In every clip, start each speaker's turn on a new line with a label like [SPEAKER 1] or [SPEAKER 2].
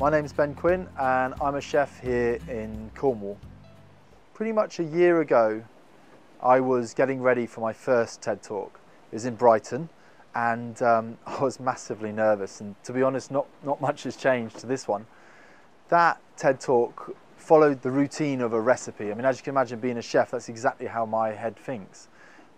[SPEAKER 1] My name's Quinn and I'm a chef here in Cornwall. Pretty much a year ago I was getting ready for my first TED Talk. It was in Brighton and I was massively nervous, and to be honest not much has changed to this one. That TED Talk followed the routine of a recipe. I mean, as you can imagine, being a chef, that's exactly how my head thinks.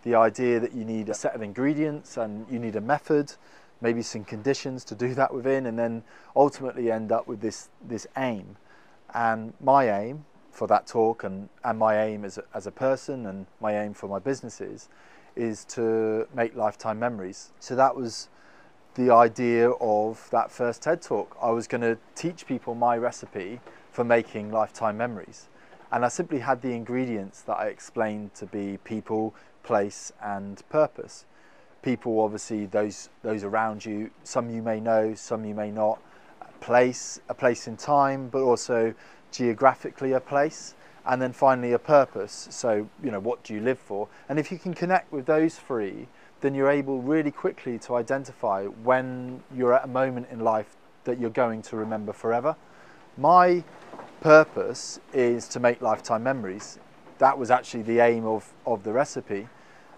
[SPEAKER 1] The idea that you need a set of ingredients and you need a method, maybe some conditions to do that within, and then ultimately end up with this aim. And my aim for that talk, and my aim as a person, and my aim for my businesses, is to make lifetime memories. So that was the idea of that first TED Talk. I was going to teach people my recipe for making lifetime memories. And I simply had the ingredients that I explained to be people, place and purpose. People, obviously those around you, some you may know, some you may not. A place in time, but also geographically a place, and then finally a purpose. So, you know, what do you live for? And if you can connect with those three, then you're able really quickly to identify when you're at a moment in life that you're going to remember forever. My purpose is to make lifetime memories. That was actually the aim of the recipe,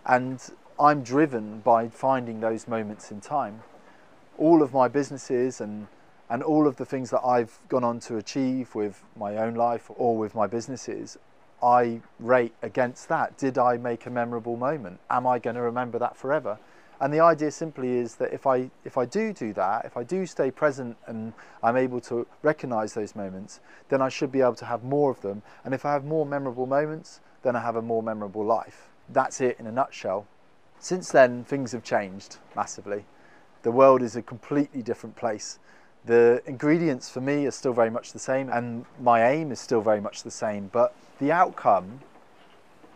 [SPEAKER 1] and I'm driven by finding those moments in time. All of my businesses and all of the things that I've gone on to achieve with my own life or with my businesses, I rate against that. Did I make a memorable moment? Am I going to remember that forever? And the idea simply is that if I do that, if I do stay present and I'm able to recognize those moments, then I should be able to have more of them. And if I have more memorable moments, then I have a more memorable life. That's it in a nutshell. Since then, things have changed massively. The world is a completely different place. The ingredients for me are still very much the same, and my aim is still very much the same, but the outcome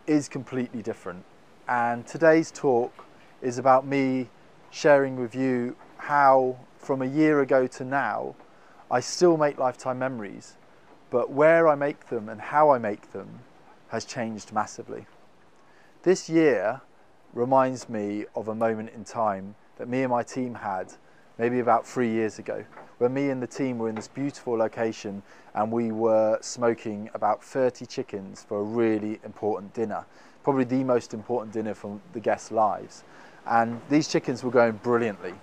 [SPEAKER 1] is completely different. And today's talk is about me sharing with you how, from a year ago to now, I still make lifetime memories, but where I make them and how I make them has changed massively. This year reminds me of a moment in time that me and my team had maybe about 3 years ago, where me and the team were in this beautiful location and we were smoking about 30 chickens for a really important dinner, probably the most important dinner from the guests' lives. And these chickens were going brilliantly.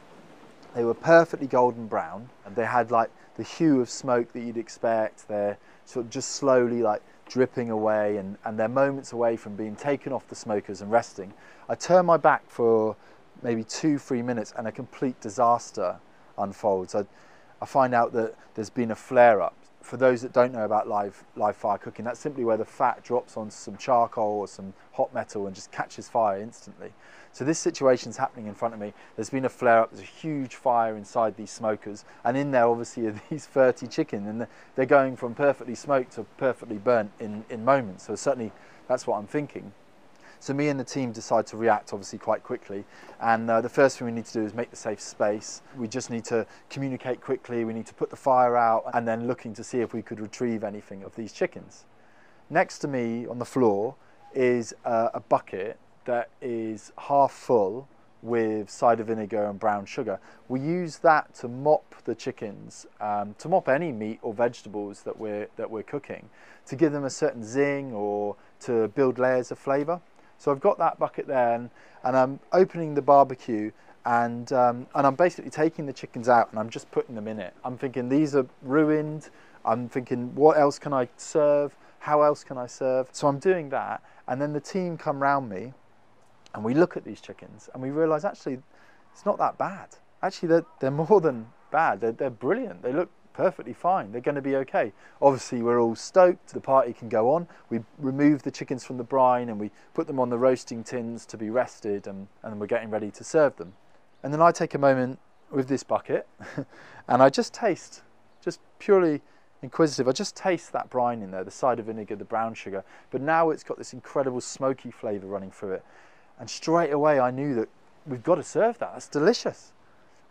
[SPEAKER 1] They were perfectly golden brown, and they had like the hue of smoke that you'd expect. They're sort of just slowly like dripping away, and they're moments away from being taken off the smokers and resting. I turn my back for maybe 2-3 minutes and a complete disaster unfolds. I find out that there's been a flare-up. For those that don't know about live fire cooking, that's simply where the fat drops onto some charcoal or some hot metal and just catches fire instantly. So this situation's happening in front of me. There's been a flare-up, there's a huge fire inside these smokers, and in there obviously are these 30 chicken, and they're going from perfectly smoked to perfectly burnt in moments. So certainly that's what I'm thinking. So me and the team decide to react obviously quite quickly, and the first thing we need to do is make the safe space. We just need to communicate quickly, we need to put the fire out, and then looking to see if we could retrieve anything of these chickens. Next to me on the floor is a bucket that is half full with cider vinegar and brown sugar. We use that to mop the chickens, to mop any meat or vegetables that we're cooking, to give them a certain zing or to build layers of flavour. So I've got that bucket there, and I'm opening the barbecue, and I'm basically taking the chickens out and I'm just putting them in it. I'm thinking these are ruined. I'm thinking, what else can I serve? How else can I serve? So I'm doing that, and then the team come round me and we look at these chickens and we realise actually it's not that bad. Actually they're more than bad. They're brilliant. They look perfectly fine. They're going to be okay. Obviously we're all stoked. The party can go on. We remove the chickens from the brine and we put them on the roasting tins to be rested, and we're getting ready to serve them. And then I take a moment with this bucket and I just taste, just purely inquisitive, I just taste that brine in there, the cider vinegar, the brown sugar, but now it's got this incredible smoky flavour running through it. And straight away I knew that we've got to serve that. That's delicious.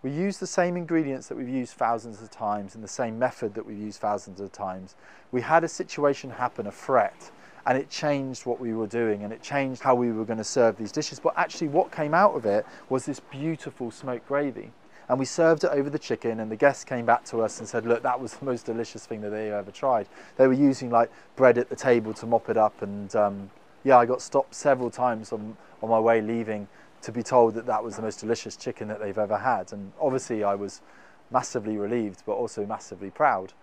[SPEAKER 1] We use the same ingredients that we've used thousands of times and the same method that we've used thousands of times. We had a situation happen, a threat, and it changed what we were doing and it changed how we were going to serve these dishes. But actually what came out of it was this beautiful smoked gravy. and we served it over the chicken, and the guests came back to us and said, look, that was the most delicious thing that they ever tried. They were using like bread at the table to mop it up, and yeah, I got stopped several times on my way leaving to be told that that was the most delicious chicken that they've ever had. And obviously I was massively relieved, but also massively proud.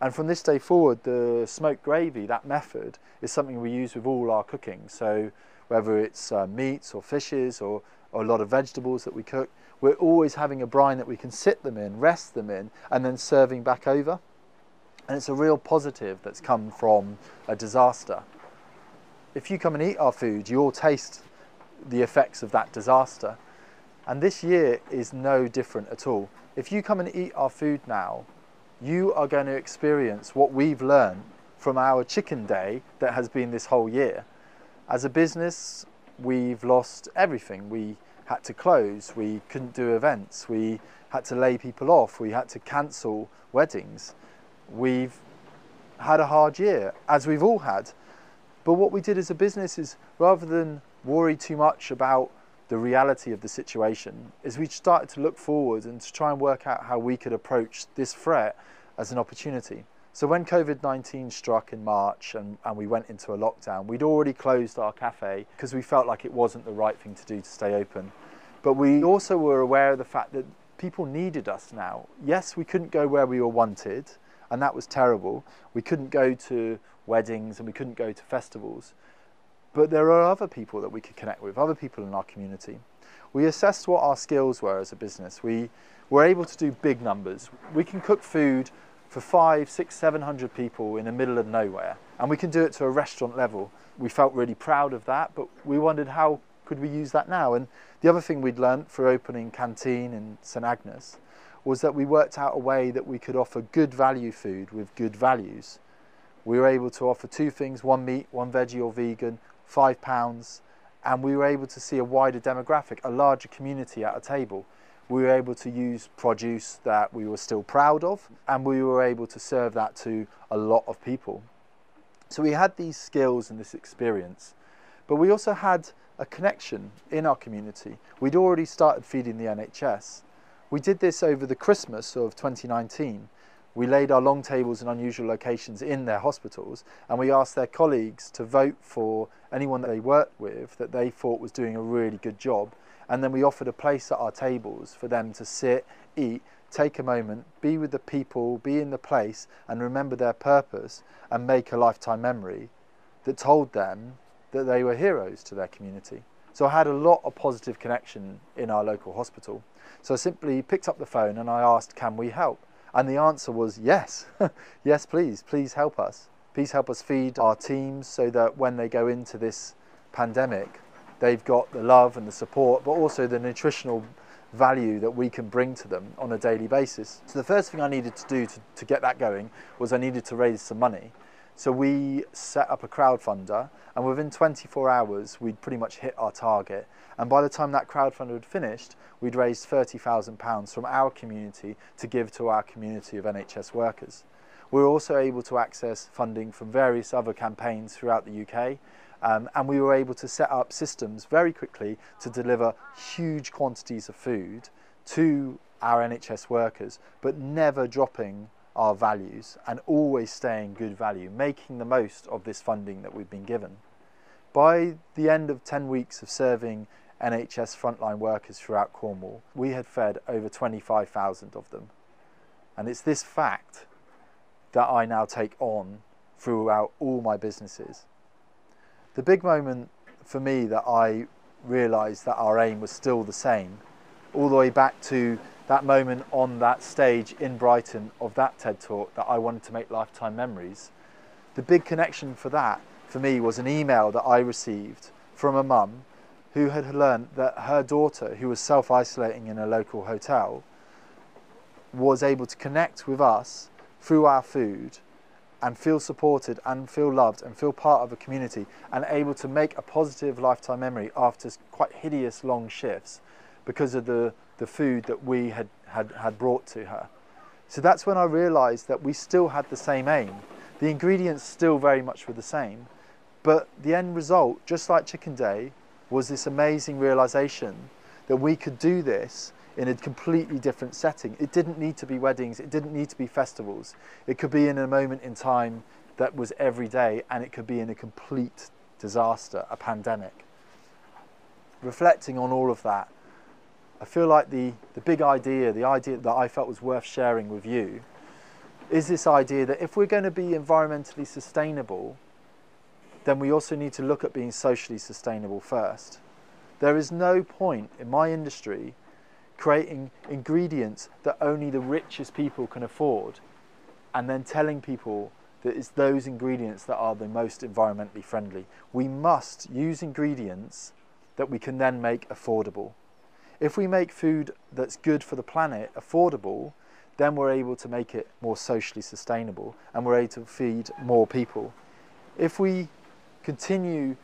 [SPEAKER 1] And from this day forward, the smoked gravy, that method, is something we use with all our cooking. So whether it's meats or fishes or a lot of vegetables that we cook, we're always having a brine that we can sit them in, rest them in, and then serving back over. And it's a real positive that's come from a disaster. If you come and eat our food, you'll taste the effects of that disaster. And this year is no different at all. If you come and eat our food now, you are going to experience what we've learned from our chicken day that has been this whole year. As a business, we've lost everything. We had to close, we couldn't do events, we had to lay people off, we had to cancel weddings. We've had a hard year, as we've all had. But what we did as a business is, rather than worry too much about the reality of the situation, is we started to look forward and to try and work out how we could approach this threat as an opportunity. So when COVID-19 struck in March and we went into a lockdown, we'd already closed our cafe because we felt like it wasn't the right thing to do to stay open. But we also were aware of the fact that people needed us now. Yes, we couldn't go where we were wanted, and that was terrible. We couldn't go to weddings and we couldn't go to festivals. But there are other people that we could connect with, other people in our community. We assessed what our skills were as a business. We were able to do big numbers. We can cook food for 500, 600, 700 people in the middle of nowhere, and we can do it to a restaurant level. We felt really proud of that, but we wondered how could we use that now. And the other thing we'd learnt for opening Canteen in St Agnes was that we worked out a way that we could offer good value food with good values. We were able to offer two things, one meat, one veggie or vegan, £5, and we were able to see a wider demographic, a larger community at a table. We were able to use produce that we were still proud of, and we were able to serve that to a lot of people. So we had these skills and this experience, but we also had a connection in our community. We'd already started feeding the NHS. We did this over the Christmas of 2019. We laid our long tables in unusual locations in their hospitals, and we asked their colleagues to vote for anyone that they worked with that they thought was doing a really good job. And then we offered a place at our tables for them to sit, eat, take a moment, be with the people, be in the place, and remember their purpose and make a lifetime memory that told them that they were heroes to their community. So I had a lot of positive connection in our local hospital. So I simply picked up the phone and I asked, can we help? And the answer was yes. Yes, please help us. Please help us feed our teams so that when they go into this pandemic, they've got the love and the support, but also the nutritional value that we can bring to them on a daily basis. So the first thing I needed to do to get that going was I needed to raise some money. So we set up a crowdfunder, and within 24 hours, we'd pretty much hit our target. And by the time that crowdfunder had finished, we'd raised £30,000 from our community to give to our community of NHS workers. We were also able to access funding from various other campaigns throughout the UK, and we were able to set up systems very quickly to deliver huge quantities of food to our NHS workers, but never dropping our values and always staying good value, making the most of this funding that we've been given. By the end of 10 weeks of serving NHS frontline workers throughout Cornwall, we had fed over 25,000 of them. And it's this fact that I now take on throughout all my businesses. The big moment for me that I realised that our aim was still the same, all the way back to that moment on that stage in Brighton of that TED Talk that I wanted to make lifetime memories. The big connection for that, for me, was an email that I received from a mum who had learned that her daughter, who was self-isolating in a local hotel, was able to connect with us through our food and feel supported and feel loved and feel part of a community and able to make a positive lifetime memory after quite hideous long shifts because of the food that we had brought to her. So that's when I realised that we still had the same aim. The ingredients still very much were the same, but the end result, just like Chicken Day, was this amazing realisation that we could do this in a completely different setting. It didn't need to be weddings, it didn't need to be festivals. It could be in a moment in time that was every day, and it could be in a complete disaster, a pandemic. Reflecting on all of that, I feel like the big idea, the idea that I felt was worth sharing with you, is this idea that if we're going to be environmentally sustainable, then we also need to look at being socially sustainable first. There is no point in my industry creating ingredients that only the richest people can afford and then telling people that it's those ingredients that are the most environmentally friendly. We must use ingredients that we can then make affordable. If we make food that's good for the planet affordable, then we're able to make it more socially sustainable and we're able to feed more people. If we continue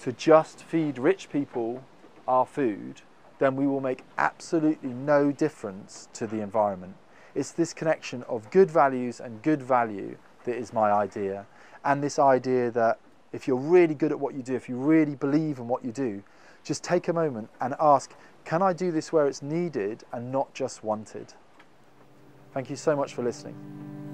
[SPEAKER 1] to just feed rich people our food, then we will make absolutely no difference to the environment. It's this connection of good values and good value that is my idea. And this idea that if you're really good at what you do, if you really believe in what you do, just take a moment and ask, can I do this where it's needed and not just wanted? Thank you so much for listening.